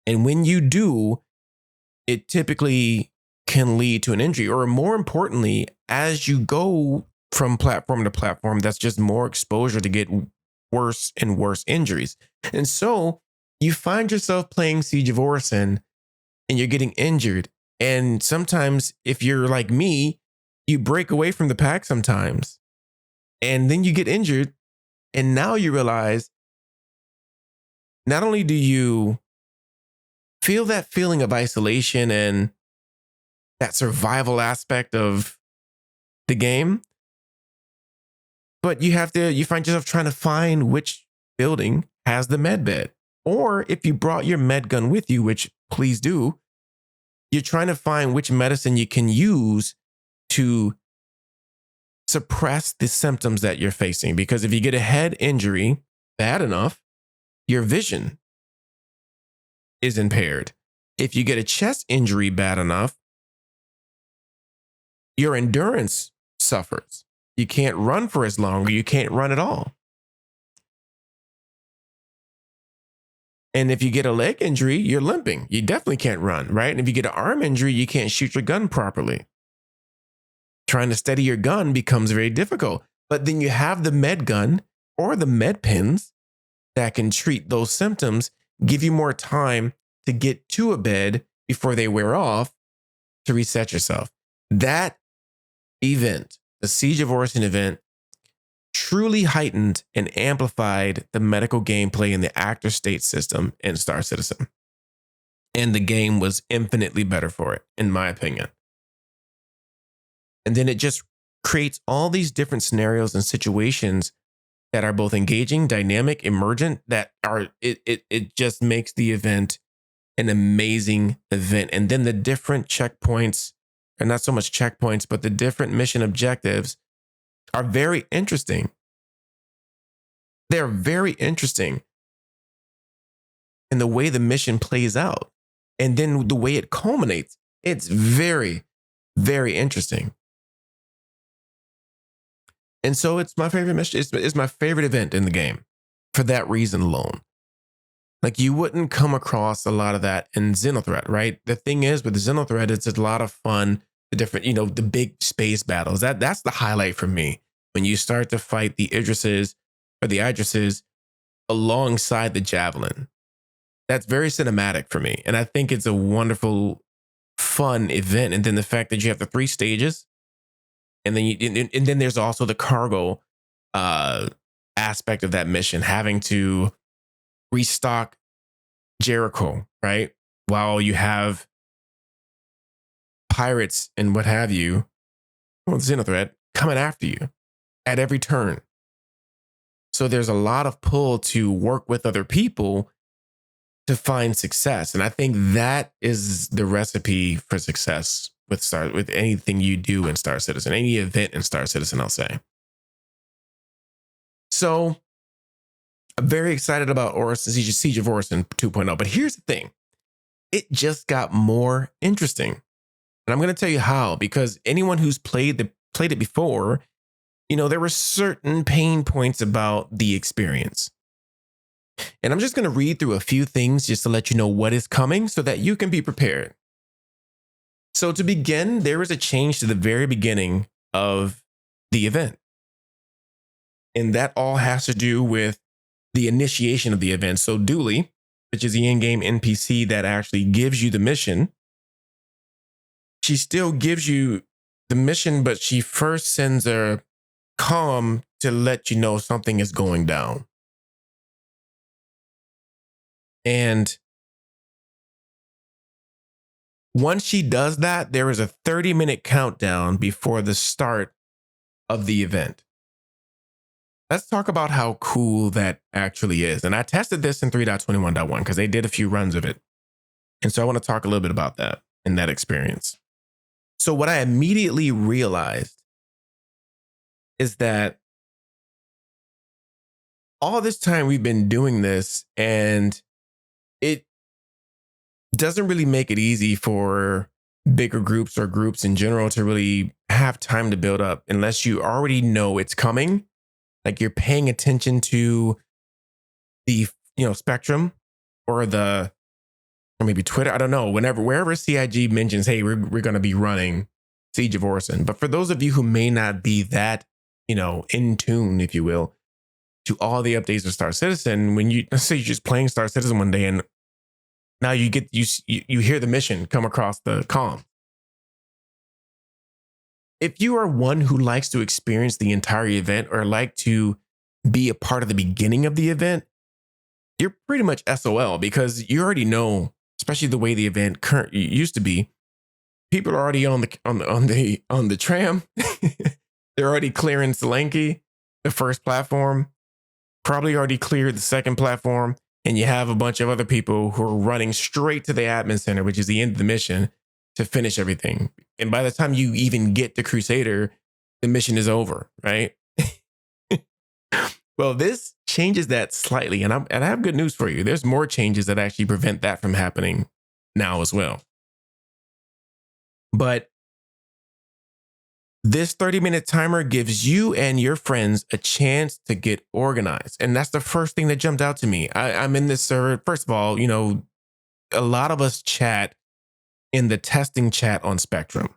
And when you do, it typically can lead to an injury, or more importantly, as you go from platform to platform, that's just more exposure to get worse and worse injuries. And so you find yourself playing Siege of Orison and you're getting injured. And sometimes, if you're like me, you break away from the pack sometimes, and then you get injured. And now you realize, not only do you feel that feeling of isolation and that survival aspect of the game, but you find yourself trying to find which building has the med bed. Or if you brought your med gun with you, which please do, you're trying to find which medicine you can use to suppress the symptoms that you're facing. Because if you get a head injury bad enough, your vision is impaired. If you get a chest injury bad enough, your endurance suffers. You can't run for as long, or you can't run at all. And if you get a leg injury, you're limping. You definitely can't run, right? And if you get an arm injury, you can't shoot your gun properly. Trying to steady your gun becomes very difficult. But then you have the med gun or the med pins that can treat those symptoms, give you more time to get to a bed before they wear off to reset yourself. That event, the Siege of Orison event, truly heightened and amplified the medical gameplay in the actor state system in Star Citizen. And the game was infinitely better for it, in my opinion. And then it just creates all these different scenarios and situations that are both engaging, dynamic, emergent, that are, it just makes the event an amazing event. And then the different checkpoints, and not so much checkpoints, but the different mission objectives are very interesting. They're very interesting in the way the mission plays out. And then the way it culminates, it's very, very interesting. And so it's my favorite mission. It's my favorite event in the game for that reason alone. Like, you wouldn't come across a lot of that in Xenothreat, right? The thing is, with Xenothreat, it's a lot of fun. The different, the big space battles. That's the highlight for me. When you start to fight the Idrises alongside the Javelin. That's very cinematic for me. And I think it's a wonderful, fun event. And then the fact that you have the 3 stages, and then there's also the cargo aspect of that mission, having to restock Jericho, right? While you have pirates and what have you, Xenothreat, coming after you at every turn. So there's a lot of pull to work with other people to find success. And I think that is the recipe for success with anything you do in Star Citizen, any event in Star Citizen, I'll say. So I'm very excited about Orison, Siege of Orison 2.0. But here's the thing. It just got more interesting. And I'm going to tell you how, because anyone who's played it before, there were certain pain points about the experience. And I'm just going to read through a few things just to let you know what is coming so that you can be prepared. So to begin, there is a change to the very beginning of the event. And that all has to do with the initiation of the event. So Dooley, which is the in-game NPC that actually gives you the mission, she still gives you the mission, but she first sends a comm to let you know something is going down. And once she does that, there is a 30-minute countdown before the start of the event. Let's talk about how cool that actually is. And I tested this in 3.21.1 because they did a few runs of it. And so I want to talk a little bit about that and that experience. So what I immediately realized is that all this time we've been doing this, and doesn't really make it easy for bigger groups or groups in general to really have time to build up unless you already know it's coming. Like you're paying attention to the spectrum or maybe Twitter. I don't know. Wherever CIG mentions, hey, we're going to be running Siege of Orison. But for those of you who may not be that in tune, if you will, to all the updates of Star Citizen, when let's say you're just playing Star Citizen one day and now you hear the mission come across the comm. If you are one who likes to experience the entire event or like to be a part of the beginning of the event, you're pretty much SOL because you already know, especially the way the event used to be. People are already on the tram. They're already clearing Selenki, the first platform. Probably already cleared the second platform, and you have a bunch of other people who are running straight to the admin center, which is the end of the mission, to finish everything. And by the time you even get to Crusader, the mission is over, right? Well, this changes that slightly, and I have good news for you. There's more changes that actually prevent that from happening now as well. But this 30-minute timer gives you and your friends a chance to get organized. And that's the first thing that jumped out to me. I'm in this server. First of all, a lot of us chat in the testing chat on Spectrum.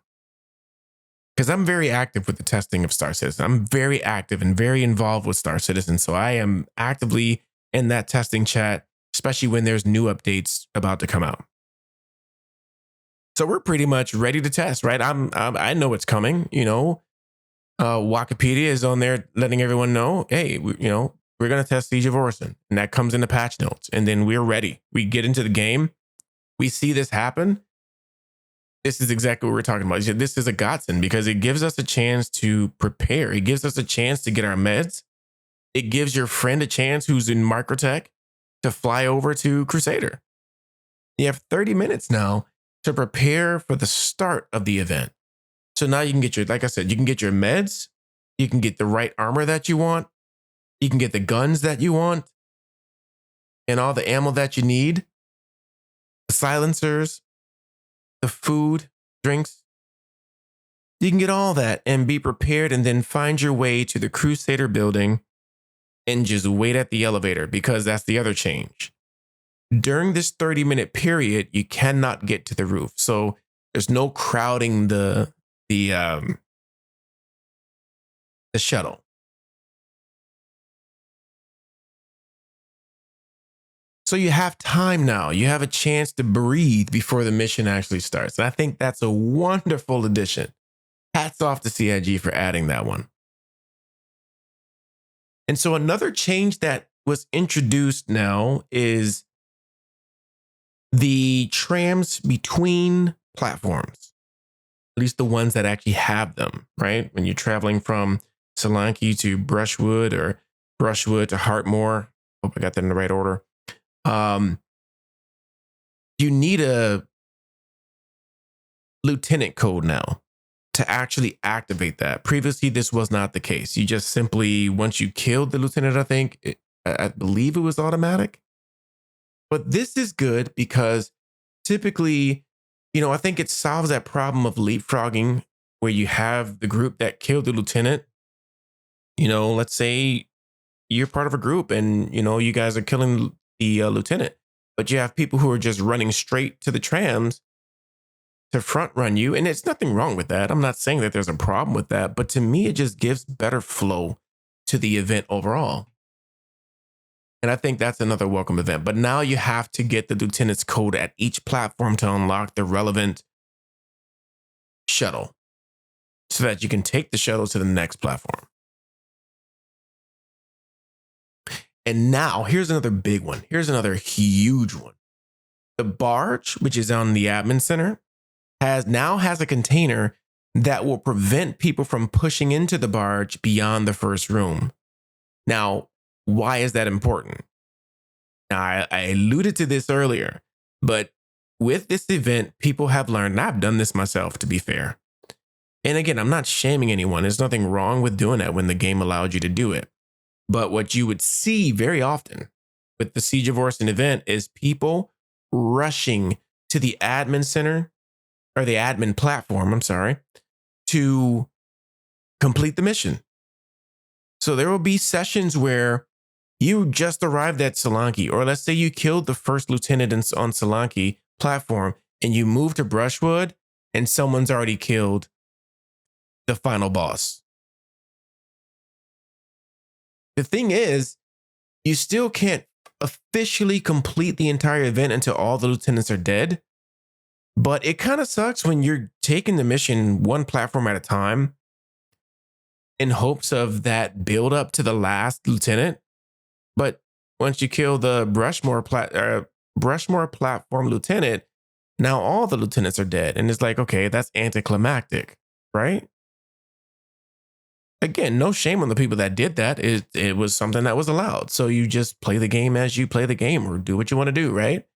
Because I'm very active with the testing of Star Citizen. I'm very active and very involved with Star Citizen. So I am actively in that testing chat, especially when there's new updates about to come out. So we're pretty much ready to test, right? I know it's coming. Wikipedia is on there letting everyone know, hey, we're going to test Siege of Orison, and that comes in the patch notes. And then we're ready. We get into the game. We see this happen. This is exactly what we're talking about. This is a godsend because it gives us a chance to prepare. It gives us a chance to get our meds. It gives your friend a chance who's in Microtech to fly over to Crusader. You have 30 minutes now to prepare for the start of the event. So now you can get like I said, you can get your meds, you can get the right armor that you want, you can get the guns that you want, and all the ammo that you need, the silencers, the food, drinks. You can get all that and be prepared and then find your way to the Crusader building and just wait at the elevator because that's the other change. During this 30-minute period, you cannot get to the roof. So there's no crowding the shuttle. So you have time now. You have a chance to breathe before the mission actually starts. And I think that's a wonderful addition. Hats off to CIG for adding that one. And so another change that was introduced now is the trams between platforms, at least the ones that actually have them, right? When you're traveling from Selenki to Brushwood or Brushwood to Heartmoor, hope I got that in the right order. You need a lieutenant code now to actually activate that. Previously, this was not the case. You just simply, once you killed the lieutenant, I believe it was automatic. But this is good because typically, I think it solves that problem of leapfrogging where you have the group that killed the lieutenant. Let's say you're part of a group and, you guys are killing the lieutenant, but you have people who are just running straight to the trams to front run you. And it's nothing wrong with that. I'm not saying that there's a problem with that, but to me, it just gives better flow to the event overall. And I think that's another welcome event. But now you have to get the lieutenant's code at each platform to unlock the relevant shuttle so that you can take the shuttle to the next platform. And now here's another big one. Here's another huge one. The barge, which is on the admin center, now has a container that will prevent people from pushing into the barge beyond the first room. Now, why is that important? Now, I alluded to this earlier, but with this event, people have learned, and I've done this myself, to be fair. And again, I'm not shaming anyone. There's nothing wrong with doing that when the game allowed you to do it. But what you would see very often with the Siege of Orison event is people rushing to the admin center or the admin platform, I'm sorry, to complete the mission. So there will be sessions where you just arrived at Solanke, or let's say you killed the first lieutenant on Solanke platform and you move to Brushwood and someone's already killed the final boss. The thing is, you still can't officially complete the entire event until all the lieutenants are dead. But it kind of sucks when you're taking the mission one platform at a time in hopes of that build up to the last lieutenant. But once you kill the Brushmore platform lieutenant, now all the lieutenants are dead. And it's like, okay, that's anticlimactic, right? Again, no shame on the people that did that. It was something that was allowed. So you just play the game as you play the game, or do what you want to do, right?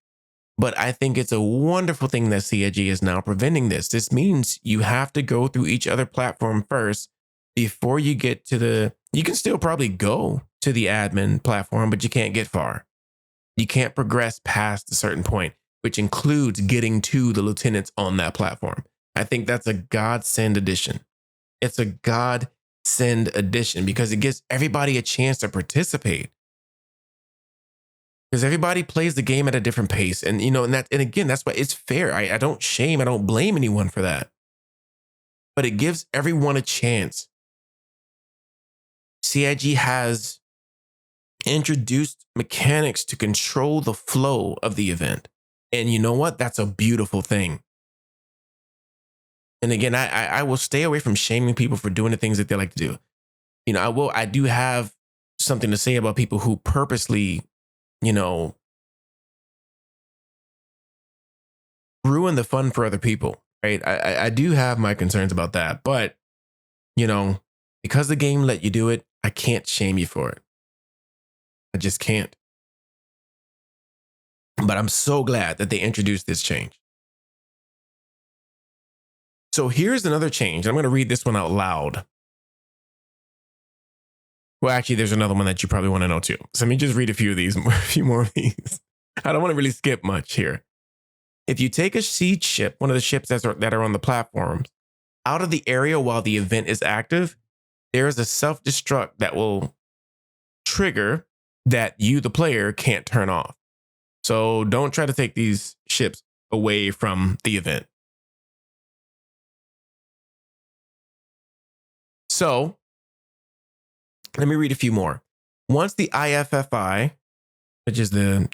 But I think it's a wonderful thing that Seige is now preventing this. This means you have to go through each other platform first before you get to you can still probably go to the admin platform, but you can't get far. You can't progress past a certain point, which includes getting to the lieutenants on that platform. I think that's a godsend addition. It's a godsend addition because it gives everybody a chance to participate. Because everybody plays the game at a different pace. And, and again, that's why it's fair. I don't shame, I don't blame anyone for that. But it gives everyone a chance. CIG has introduced mechanics to control the flow of the event. And you know what? That's a beautiful thing. And again, I will stay away from shaming people for doing the things that they like to do. I do have something to say about people who purposely, ruin the fun for other people, right? I do have my concerns about that, but because the game let you do it, I can't shame you for it. I just can't. But I'm so glad that they introduced this change. So here's another change. I'm going to read this one out loud. Well, actually, there's another one that you probably want to know too. So let me just read a few more of these. I don't want to really skip much here. If you take a siege ship, one of the ships that are on the platforms, out of the area while the event is active, there is a self-destruct that will trigger that you, the player, can't turn off. So don't try to take these ships away from the event. So let me read a few more. Once the IFFI, which is the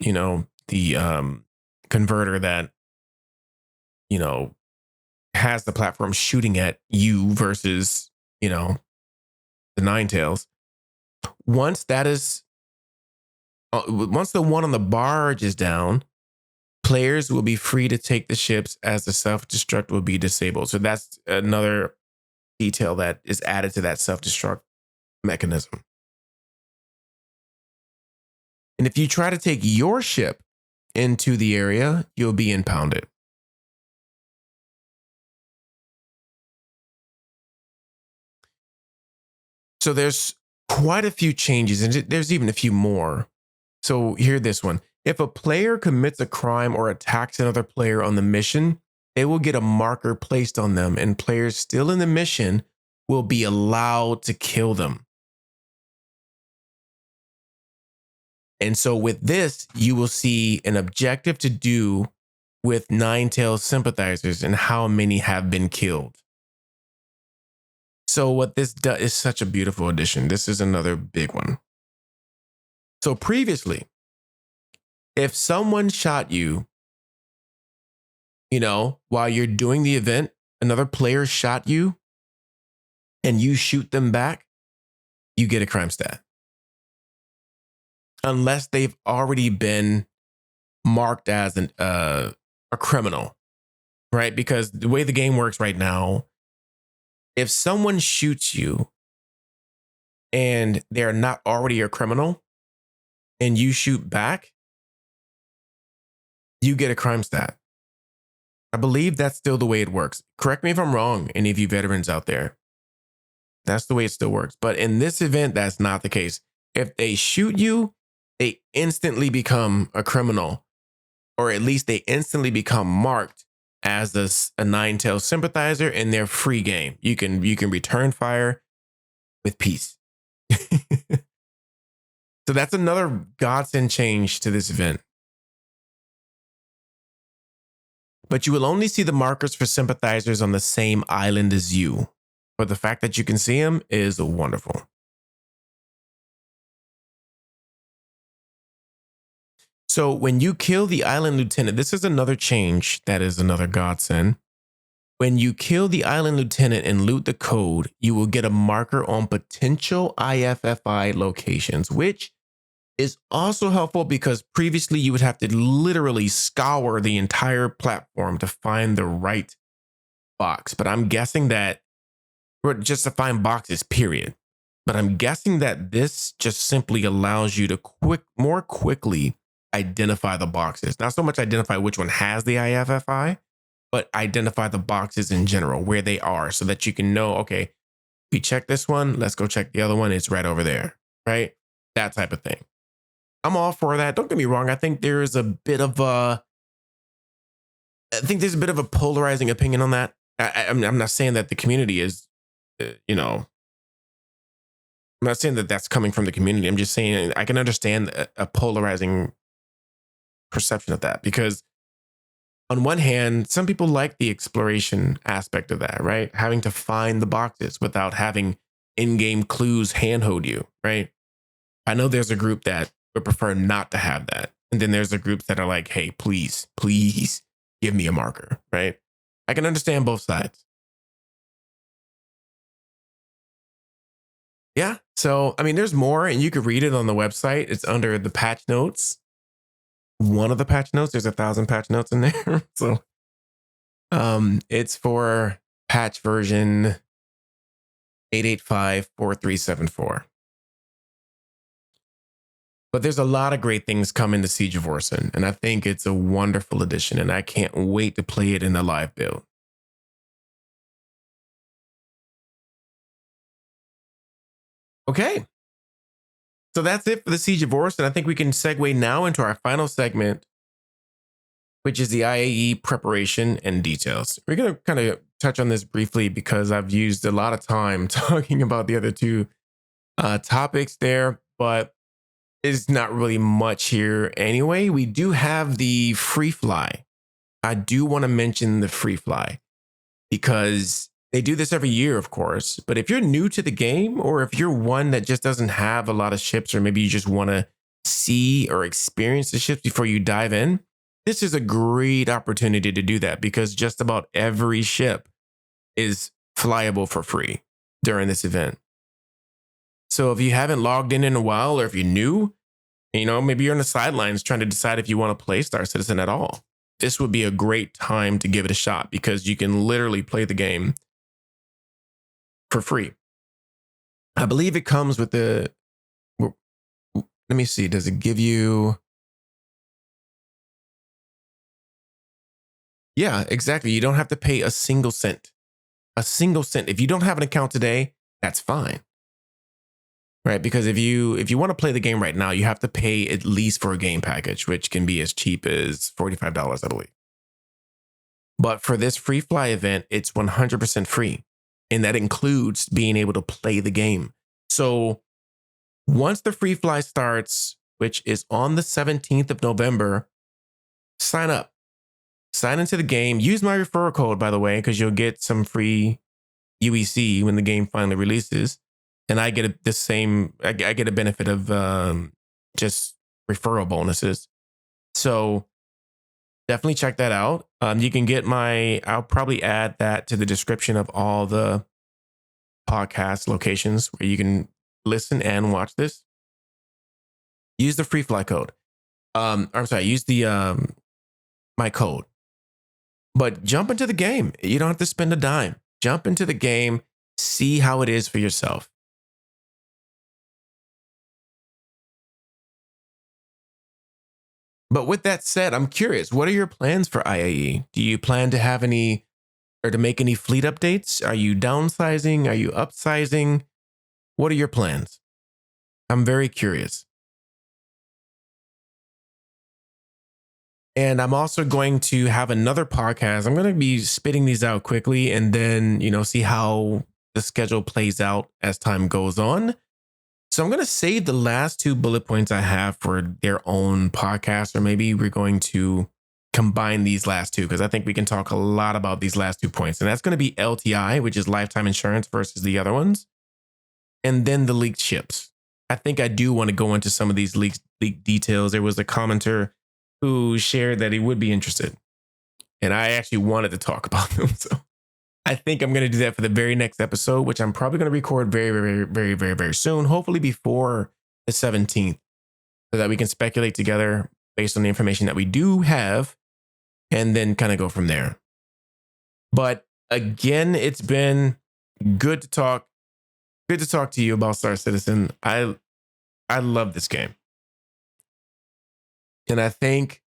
converter that, has the platform shooting at you versus, the Ninetales. Once the one on the barge is down, players will be free to take the ships as the self-destruct will be disabled. So that's another detail that is added to that self-destruct mechanism. And if you try to take your ship into the area, you'll be impounded. So there's quite a few changes, and there's even a few more. So hear this one. If a player commits a crime or attacks another player on the mission, they will get a marker placed on them, and players still in the mission will be allowed to kill them. And so with this, you will see an objective to do with Ninetales sympathizers and how many have been killed. So what this does is such a beautiful addition. This is another big one. So previously, if someone shot you, while you're doing the event, another player shot you and you shoot them back, you get a crime stat. Unless they've already been marked as a criminal, right? Because the way the game works right now, if someone shoots you and they're not already a criminal and you shoot back, you get a crime stat. I believe that's still the way it works. Correct me if I'm wrong, any of you veterans out there. That's the way it still works. But in this event, that's not the case. If they shoot you, they instantly become a criminal. or at least they instantly become marked as a nine-tail sympathizer in their free game. You can return fire with peace. So that's another godsend change to this event. But you will only see the markers for sympathizers on the same island as you. But the fact that you can see them is wonderful. So when you kill the island lieutenant, this is another change that is another godsend. When you kill the island lieutenant and loot the code, you will get a marker on potential IFFI locations, which is also helpful because previously you would have to literally scour the entire platform to find the right box. But I'm guessing that, or just to find boxes, period. But I'm guessing that this just simply allows you to more quickly identify the boxes. Not so much identify which one has the IFFI, but identify the boxes in general, where they are, so that you can know, okay, we check this one, let's go check the other one. It's right over there, right? That type of thing. I'm all for that. Don't get me wrong. I think there's a bit of a polarizing opinion on that. I'm not saying that the community is, I'm not saying that that's coming from the community. I'm just saying I can understand a polarizing perception of that, because on one hand, some people like the exploration aspect of that, right? Having to find the boxes without having in-game clues handhold you, right? I know there's a group that would prefer not to have that. And then there's a group that are like, hey, please give me a marker, right? I can understand both sides. Yeah. So, I mean, there's more, and you could read it on the website. It's under the patch notes. One of the patch notes, there's 1,000 patch notes in there. So it's for patch version 885.4374. But there's a lot of great things coming to Siege of Orison, and I think it's a wonderful addition, and I can't wait to play it in the live build. Okay. So that's it for the Siege of Orison. I think we can segue now into our final segment, which is the IAE preparation and details. We're going to kind of touch on this briefly because I've used a lot of time talking about the other two topics there, but it's not really much here anyway. We do have the free fly. I do want to mention the free fly because they do this every year, of course. But if you're new to the game, or if you're one that just doesn't have a lot of ships, or maybe you just want to see or experience the ships before you dive in, this is a great opportunity to do that, because just about every ship is flyable for free during this event. So if you haven't logged in a while, or if you're new, maybe you're on the sidelines trying to decide if you want to play Star Citizen at all, this would be a great time to give it a shot, because you can literally play the game for free. I believe it comes with let me see, does it give you? Yeah, exactly. You don't have to pay a single cent. A single cent. If you don't have an account today, that's fine. Right? Because if you want to play the game right now, you have to pay at least for a game package, which can be as cheap as $45, I believe. But for this free fly event, it's 100% free. And that includes being able to play the game. So once the free fly starts, which is on the 17th of November, sign up. Sign into the game. Use my referral code, by the way, because you'll get some free UEC when the game finally releases. And I get I get a benefit of just referral bonuses. So definitely check that out. You can get I'll probably add that to the description of all the podcast locations where you can listen and watch this. Use the free fly code. Use the my code. But jump into the game. You don't have to spend a dime. Jump into the game, see how it is for yourself. But with that said, I'm curious, what are your plans for IAE? Do you plan to have any, or to make any fleet updates? Are you downsizing? Are you upsizing? What are your plans? I'm very curious. And I'm also going to have another podcast. I'm going to be spitting these out quickly and then, see how the schedule plays out as time goes on. So I'm going to save the last 2 bullet points I have for their own podcast, or maybe we're going to combine these last 2 because I think we can talk a lot about these last 2 points. And that's going to be LTI, which is lifetime insurance versus the other ones. And then the leaked ships. I think I do want to go into some of these leaked details. There was a commenter who shared that he would be interested. And I actually wanted to talk about them. So I think I'm going to do that for the very next episode, which I'm probably going to record very, very, very, very, very soon, hopefully before the 17th, so that we can speculate together based on the information that we do have and then kind of go from there. But again, it's been good to talk. Good to talk to you about Star Citizen. I love this game. And I think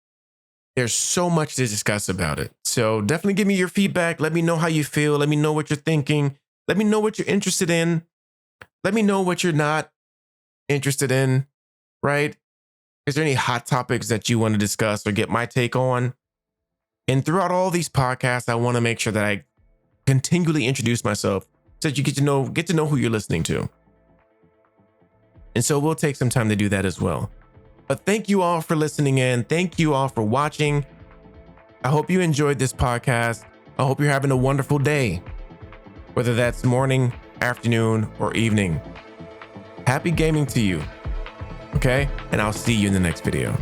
there's so much to discuss about it. So definitely give me your feedback. Let me know how you feel. Let me know what you're thinking. Let me know what you're interested in. Let me know what you're not interested in, right? Is there any hot topics that you want to discuss or get my take on? And throughout all these podcasts, I want to make sure that I continually introduce myself so that you get to know who you're listening to. And so we'll take some time to do that as well. But thank you all for listening in. Thank you all for watching. I hope you enjoyed this podcast. I hope you're having a wonderful day, whether that's morning, afternoon, or evening. Happy gaming to you. Okay? And I'll see you in the next video.